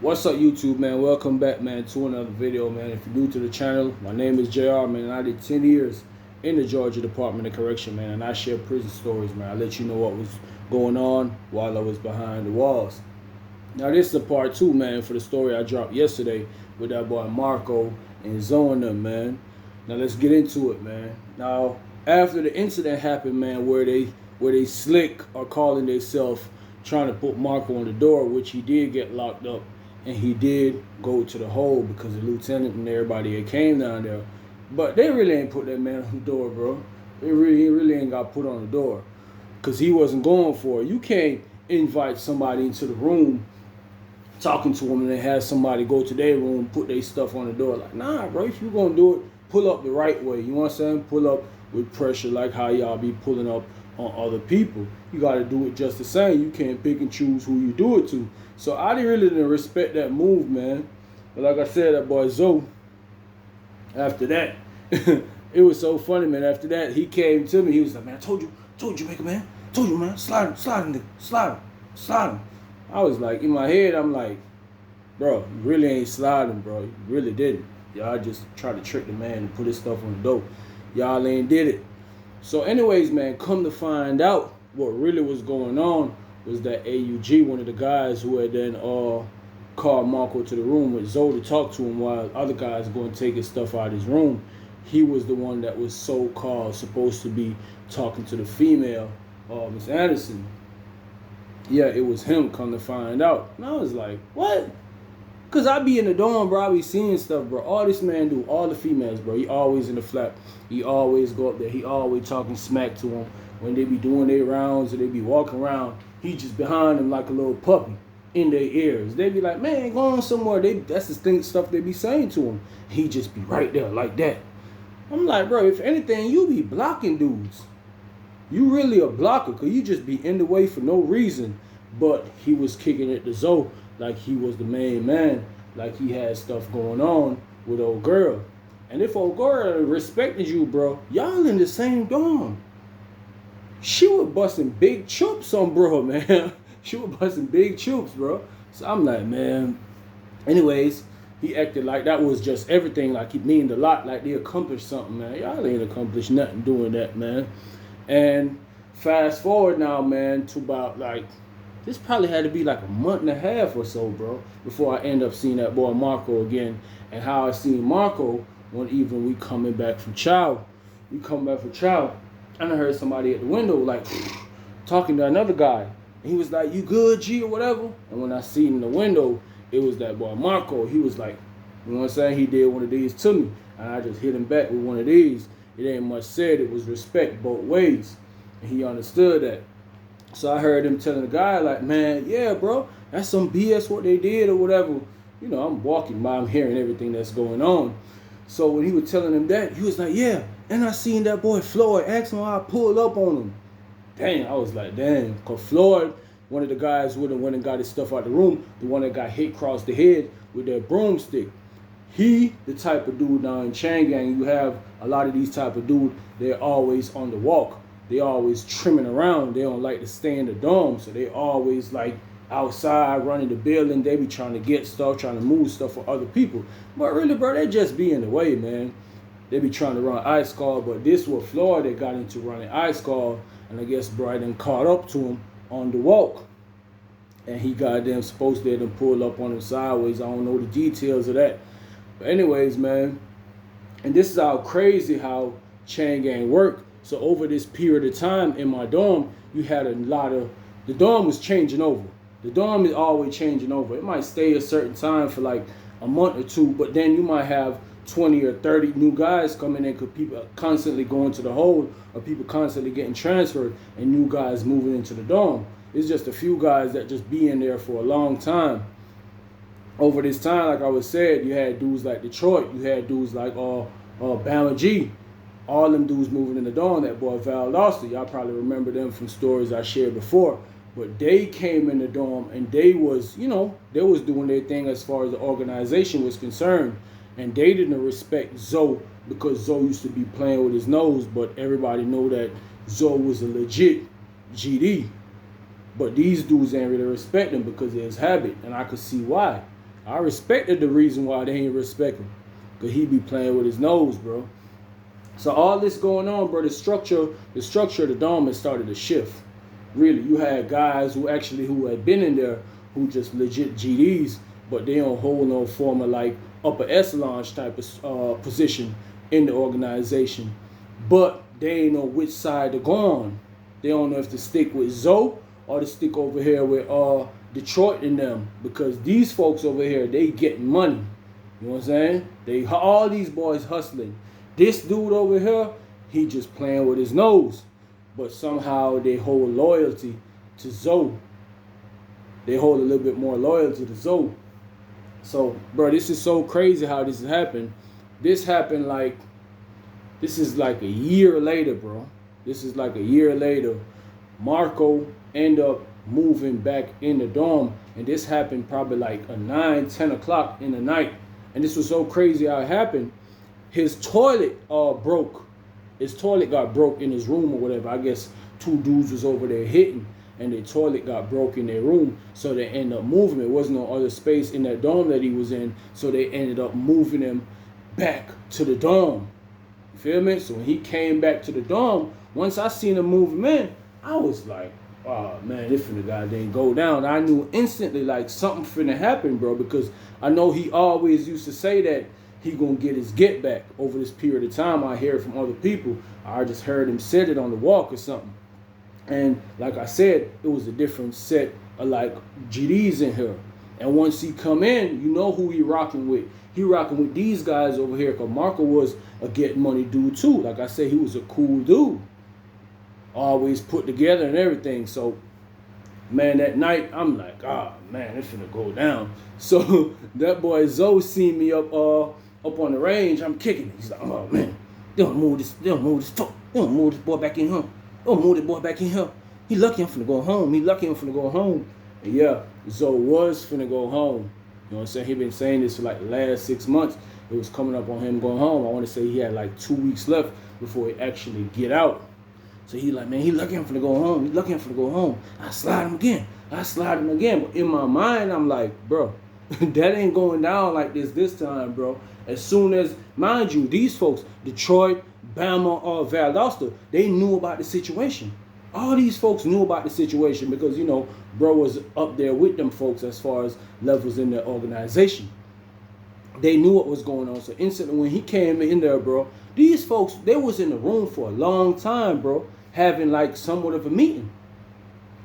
What's up, YouTube, man? Welcome back, man, to another video, man. If you're new to the channel, my name is JR, man, and I did 10 years in the Georgia Department of Correction, man, and I share prison stories, man. I let you know what was going on while I was behind the walls. Now, this is a part two, man, for the story I dropped yesterday with that boy Marco and Zoe and them, man. Now, let's get into it, man. Now, after the incident happened, man, where they slick are calling themselves trying to put Marco on the door, which he did get locked up, and he did go to the hole because the lieutenant and everybody that came down there. But they really ain't put that man on the door, bro. He really ain't got put on the door because he wasn't going for it. You can't invite somebody into the room talking to them and then have somebody go to their room, put their stuff on the door. Like, nah, bro, if you gonna do it, pull up the right way. You know what I'm saying? Pull up with pressure like how y'all be pulling up on other people. You gotta do it just the same. You can't pick and choose who you do it to. So I didn't respect that move, man. But like I said, that boy Zoe, after that, it was so funny, man. After that, he came to me. He was like, man, I told you, make a man. Told you, man. Slide him. I was like, in my head, I'm like, bro, you really ain't sliding, bro. You really didn't. Y'all just tried to trick the man and put his stuff on the dope. Y'all ain't did it. So anyways, man, come to find out what really was going on was that AUG, one of the guys who had then called Marco to the room with Zoe to talk to him while other guys were going to take his stuff out of his room, he was the one that was so-called supposed to be talking to the female, Miss Anderson. Yeah, it was him, come to find out. And I was like, what? Because I be in the dorm, bro. I be seeing stuff, bro. All this man do, all the females, bro. He always in the flap. He always go up there. He always talking smack to them. When they be doing their rounds or they be walking around, he just behind them like a little puppy in their ears. They be like, man, go on somewhere. That's the thing, stuff they be saying to him. He just be right there like that. I'm like, bro, if anything, you be blocking dudes. You really a blocker because you just be in the way for no reason. But he was kicking it to Zoe like he was the main man, like he had stuff going on with old girl. And if old girl respected you, bro, y'all in the same dorm. She was busting big choops on bro, man. She was busting big choops, bro. So I'm like, man. Anyways, he acted like that was just everything, like he meaned a lot, like they accomplished something, man. Y'all ain't accomplished nothing doing that, man. And fast forward now, man, to about like, this probably had to be like a month and a half or so, bro, before I end up seeing that boy Marco again. And how I seen Marco one evening we coming back from chow. And I heard somebody at the window like talking to another guy. And he was like, you good, G, or whatever? And when I seen in the window, it was that boy Marco. He was like, you know what I'm saying? He did one of these to me. And I just hit him back with one of these. It ain't much said. It was respect both ways. And he understood that. So I heard him telling the guy, like, man, yeah, bro, that's some BS what they did or whatever. You know, I'm walking by, I'm hearing everything that's going on. So when he was telling him that, he was like, yeah, and I seen that boy Floyd, ask him how I pulled up on him. Dang, I was like, damn, because Floyd, one of the guys who went and got his stuff out the room, the one that got hit across the head with that broomstick. He, the type of dude now in Chain Gang, you have a lot of these type of dude, they're always on the walk. They always trimming around. They don't like to stay in the dorm, so they always like outside running the building. They be trying to get stuff, trying to move stuff for other people. But really, bro, they just be in the way, man. They be trying to run Ice Call, but this was Floyd that got into running Ice Call, and I guess Bryden caught up to him on the walk. And he got them supposed to have pulled up on him sideways. I don't know the details of that. But anyways, man, and this is how crazy how Chain Gang work. So over this period of time in my dorm, you had a lot of, the dorm was changing over. The dorm is always changing over. It might stay a certain time for like a month or two, but then you might have 20 or 30 new guys coming in because people are constantly going to the hold or people constantly getting transferred and new guys moving into the dorm. It's just a few guys that just be in there for a long time. Over this time, like I was said, you had dudes like Detroit. You had dudes like Bama G. All them dudes moving in the dorm, that boy Val Lawson, y'all probably remember them from stories I shared before. But they came in the dorm and they was, you know, they was doing their thing as far as the organization was concerned. And they didn't respect Zoe because Zoe used to be playing with his nose. But everybody know that Zoe was a legit GD. But these dudes ain't really respect him because of his habit. And I could see why. I respected the reason why they ain't respect him. Because he be playing with his nose, bro. So all this going on, bro, the structure of the dome has started to shift. Really, you had guys who had been in there who just legit GDs, but they don't hold no form of like upper echelon type of position in the organization. But they ain't know which side to go on. They don't know if to stick with Zoe or to stick over here with Detroit and them, because these folks over here, they getting money. You know what I'm saying? All these boys hustling. This dude over here, he just playing with his nose. But somehow they hold loyalty to Zoe. They hold a little bit more loyalty to Zoe. So, bro, this is so crazy how this has happened. This is like a year later, bro. This is like a year later. Marco end up moving back in the dorm. And this happened probably like a 9-10 o'clock in the night. And this was so crazy how it happened. His toilet broke. His toilet got broke in his room or whatever. I guess two dudes was over there hitting, and their toilet got broke in their room. So they ended up moving. There wasn't no other space in that dorm that he was in. So they ended up moving him back to the dorm. You feel me? So when he came back to the dorm, once I seen him move him in, I was like, oh man, this finna goddamn go down. I knew instantly like something finna happen, bro, because I know he always used to say that he gonna get his get back over this period of time. I hear it from other people. I just heard him said it on the walk or something. And like I said, it was a different set of like GDs in here. And once he come in, you know who he rocking with. He rocking with these guys over here, because Marco was a get money dude too. Like I said, he was a cool dude. Always put together and everything. So, man, that night, I'm like, man, it's finna go down. So that boy Zoe seen me up on the range. I'm kicking. He's like, oh man, they don't move this boy back in here. Don't move this boy back in here. He lucky I'm finna go home. And yeah, Zoe was finna go home. You know what I'm saying? He been saying this for like the last 6 months. It was coming up on him going home. I want to say he had like 2 weeks left before he actually get out. So he like, man, he lucky I'm finna go home. I slide him again. But in my mind, I'm like, bro, that ain't going down like this time, bro. As soon as, mind you, these folks, Detroit, Bama, or Valdosta, they knew about the situation. All these folks knew about the situation because, you know, bro was up there with them folks as far as levels in their organization. They knew what was going on. So instantly when he came in there, bro, these folks, they was in the room for a long time, bro, having like somewhat of a meeting.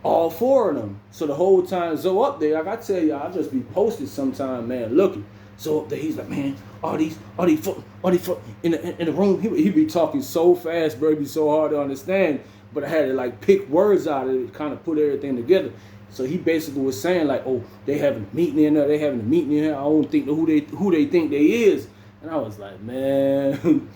All four of them. So the whole time Zoe up there, like I tell you, I'll just be posted sometime, man, looking. So up there, he's like, man, all these in the room. He be talking so fast, bro, it be so hard to understand. But I had to like pick words out of it, kind of put everything together. So he basically was saying like, oh, they having a meeting in there, I don't think who they think they is. And I was like, man,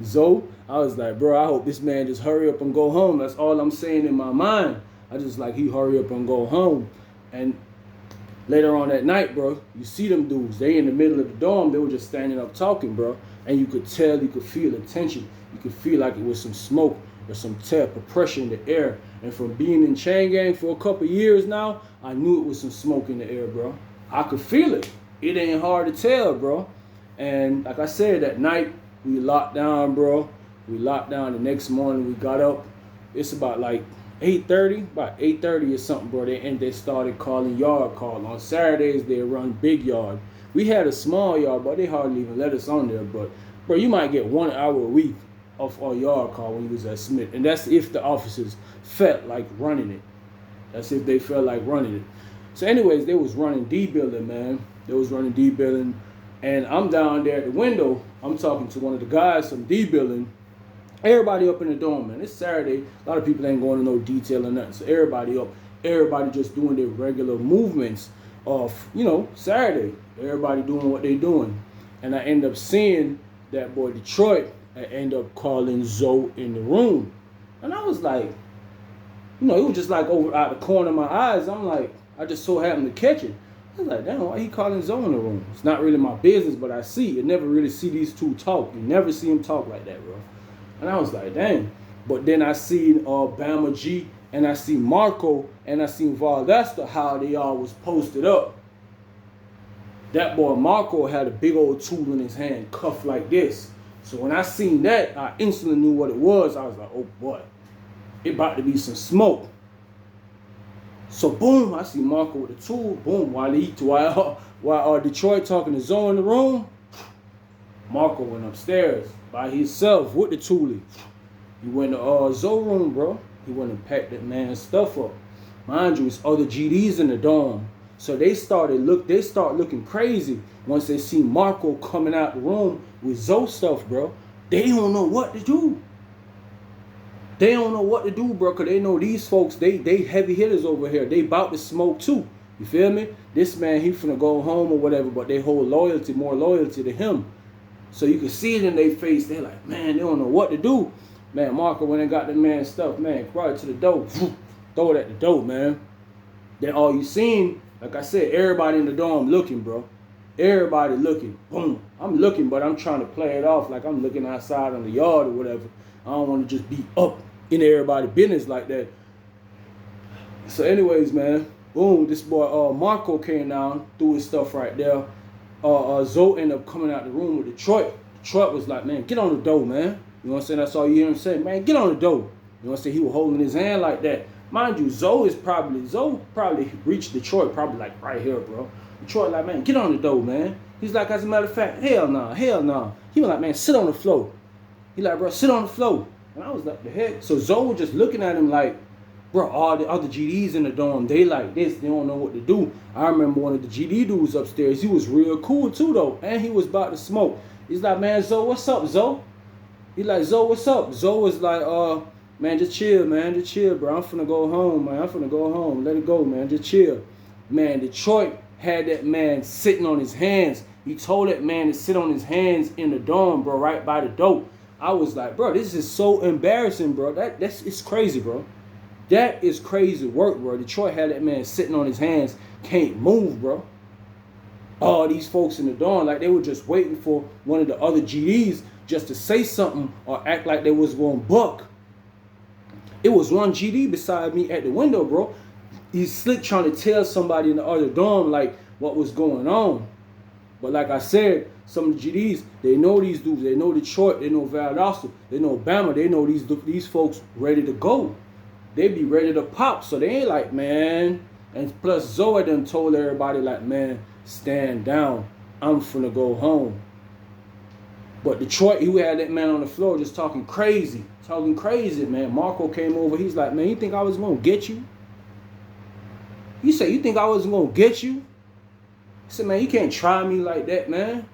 Zoe, I was like, bro, I hope this man just hurry up and go home. That's all I'm saying in my mind. I just like he hurry up and go home. And later on that night, bro, you see them dudes. They in the middle of the dorm. They were just standing up talking, bro. And you could tell, you could feel the tension. You could feel like it was some smoke or some type of pressure in the air. And from being in chain gang for a couple years now, I knew it was some smoke in the air, bro. I could feel it. It ain't hard to tell, bro. And like I said, that night, we locked down, bro. We locked down. The next morning, we got up. It's about like 8:30 or something, bro. They started calling yard call. On Saturdays, they run big yard. We had a small yard, but they hardly even let us on there. But, bro, you might get 1 hour a week of our yard call when you was at Smith. And that's if the officers felt like running it. That's if they felt like running it. So anyways, they was running D-building, man. They was running D-building. And I'm down there at the window. I'm talking to one of the guys from D-building. Everybody up in the dorm, man. It's Saturday. A lot of people ain't going into no detail or nothing. So everybody up. Everybody just doing their regular movements of, you know, Saturday. Everybody doing what they doing. And I end up seeing that boy Detroit. I end up calling Zoe in the room. And I was like, you know, it was just like over out the corner of my eyes. I'm like, I just so happened to catch it. I was like, damn, why he calling Zoe in the room? It's not really my business, but I see. You never really see these two talk. You never see them talk like that, bro. And I was like, dang. But then I seen Bama G, and I see Marco, and I seen Valdosta, how they all was posted up. That boy Marco had a big old tool in his hand, cuffed like this. So when I seen that, I instantly knew what it was. I was like, oh boy, it about to be some smoke. So boom, I see Marco with the tool. Boom, while Detroit talking to Zoe in the room, Marco went upstairs by himself with the toolie. He went to Zoe room, bro. He went and packed that man's stuff up. Mind you, it's other GDs in the dorm. So they start looking crazy once they see Marco coming out the room with Zoe stuff, bro. They don't know what to do. They don't know what to do, bro, because they know these folks, they heavy hitters over here. They about to smoke too. You feel me? This man, he finna go home or whatever, but they hold more loyalty to him. So you can see it in their face. They're like, man, they don't know what to do. Man, Marco went and got the man's stuff, man, right to the door. Throw it at the door, man. Then all you seen, like I said, everybody in the dorm looking, bro. Everybody looking. Boom. I'm looking, but I'm trying to play it off like I'm looking outside on the yard or whatever. I don't want to just be up in everybody's business like that. So anyways, man, boom, this boy Marco came down, threw his stuff right there. Zoe ended up coming out the room with Detroit. Detroit was like, man, get on the door, man. You know what I'm saying? That's all you hear him say, man, get on the door. You know what I'm saying? He was holding his hand like that. Mind you, Zoe probably reached Detroit probably like right here, bro. Detroit like, man, get on the door, man. He's like, as a matter of fact, hell nah. He was like, man, sit on the floor. He like, bro, sit on the floor. And I was like, the heck? So Zoe was just looking at him like, bro, all the other GDs in the dorm, they like this. They don't know what to do. I remember one of the GD dudes upstairs. He was real cool too, though. And he was about to smoke. He's like, man, Zoe, what's up, Zoe? He like, Zoe, what's up? Zoe was like, man, just chill, man. Just chill, bro. I'm finna go home, man. I'm finna go home. Let it go, man. Just chill. Man, Detroit had that man sitting on his hands. He told that man to sit on his hands in the dorm, bro, right by the door. I was like, bro, this is so embarrassing, bro. It's crazy, bro. That is crazy work, bro. Detroit had that man sitting on his hands, can't move, bro. All these folks in the dorm, like they were just waiting for one of the other GDs just to say something or act like they was going buck. It was one GD beside me at the window, bro. He's slick trying to tell somebody in the other dorm like what was going on. But like I said, some of the GDs, they know these dudes. They know Detroit. They know Valdosta. They know Bama. They know these folks ready to go. They be ready to pop. So they ain't like, man. And plus Zoe done told everybody like, man, stand down. I'm finna go home. But Detroit, he had that man on the floor just talking crazy, man. Marco came over. He's like, man, you think I was gonna get you? You say you think I wasn't gonna get you? He said, man, you can't try me like that, man.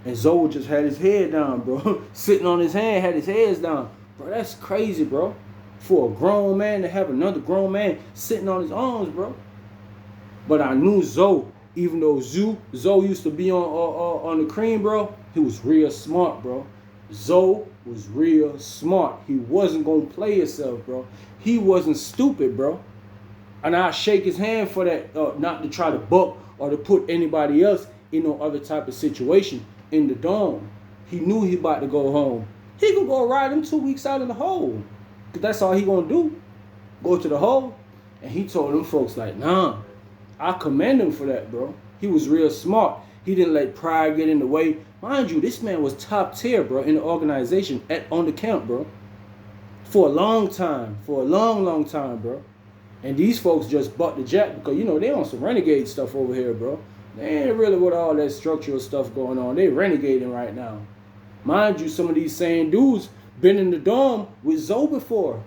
And Zoe just had his head down, bro. Sitting on his hand, had his head down. Bro, that's crazy, bro. For a grown man to have another grown man sitting on his arms, bro. But I knew Zoe, even though Zoe used to be on the cream, bro, he was real smart, bro. Zoe was real smart. He wasn't going to play himself, bro. He wasn't stupid, bro. And I shake his hand for that, not to try to buck or to put anybody else in no other type of situation in the dorm. He knew he about to go home. He could go ride him 2 weeks out in the hole. Because that's all he going to do. Go to the hole. And he told them folks like, nah, I commend him for that, bro. He was real smart. He didn't let pride get in the way. Mind you, this man was top tier, bro, in the organization on the camp, bro. For a long time. For a long, long time, bro. And these folks just bucked the jack because, you know, they on some renegade stuff over here, bro. They ain't really with all that structural stuff going on. They renegading right now. Mind you, some of these same dudes been in the dorm with Zoe before.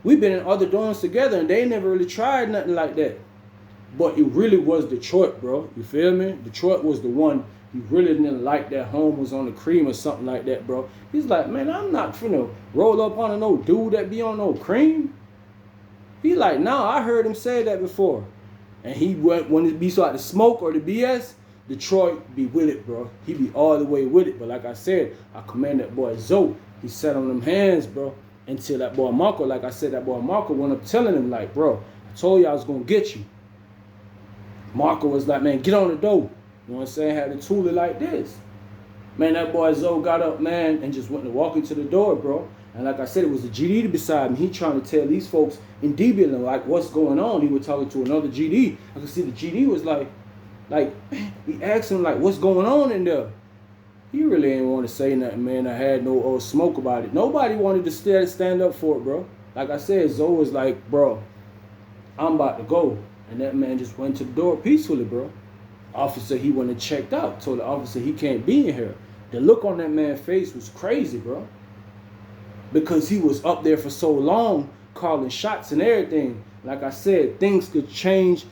We've been in other dorms together and they never really tried nothing like that. But it really was Detroit, bro. You feel me? Detroit was the one. He really didn't like that home was on the cream or something like that, bro. He's like, man, I'm not finna roll up on no dude that be on no cream. He like, nah, I heard him say that before. And he went, when it be so like the smoke or the BS, Detroit be with it, bro. He be all the way with it. But like I said, I commend that boy Zoe. He sat on them hands, bro. Until that boy Marco, like I said, that boy Marco went up telling him like, bro, I told you I was gonna get you. Marco was like, man, get on the door. You know what I'm saying? Had the toolie like this. Man, that boy Zoe got up, man, and just went to walk into the door, bro. And like I said, it was the GD beside me. He trying to tell these folks in Debian, like, what's going on. He was talking to another GD. I could see the GD was like, Like, he asked him, like, what's going on in there? He really ain't want to say nothing, man. I had no smoke about it. Nobody wanted to stand up for it, bro. Like I said, Zoe was like, bro, I'm about to go. And that man just went to the door peacefully, bro. Officer, he went and checked out. Told the officer he can't be in here. The look on that man's face was crazy, bro. Because he was up there for so long, calling shots and everything. Like I said, things could change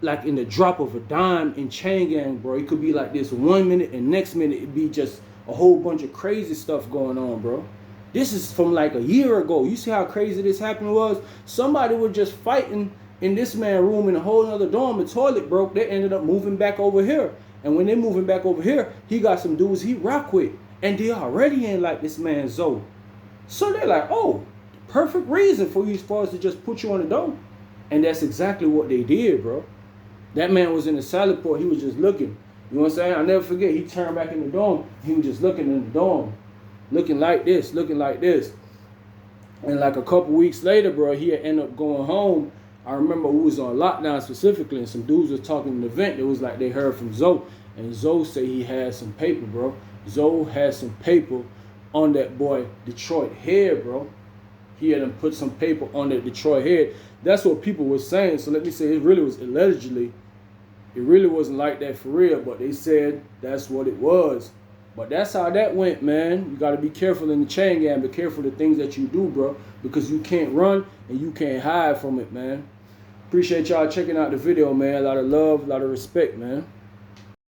like in the drop of a dime in chain gang, bro. It could be like this 1 minute and next minute it'd be just a whole bunch of crazy stuff going on, bro. This is from like a year ago. You see how crazy this happening was? Somebody was just fighting in this man's room in a whole other dorm. The toilet broke. They ended up moving back over here. And when they moving back over here, he got some dudes he rock with. And they already ain't like this man Zoe. So they're like, oh, perfect reason for you as far as to just put you on the door. And that's exactly what they did, bro. That man was in the salad port. He was just looking. You know what I'm saying? I'll never forget. He turned back in the dorm. He was just looking in the dorm. Looking like this. Looking like this. And like a couple weeks later, bro, he had ended up going home. I remember we was on lockdown specifically. And some dudes was talking in the event. It was like they heard from Zoe. And Zoe said he had some paper, bro. Zoe had some paper on that boy Detroit head, bro. He had him put some paper on that Detroit head. That's what people were saying. So let me say, it really was allegedly. It really wasn't like that for real, but they said that's what it was. But that's how that went, man. You got to be careful in the chain gang. Be careful of the things that you do, bro, because you can't run and you can't hide from it, man. Appreciate y'all checking out the video, man. A lot of love, a lot of respect, man.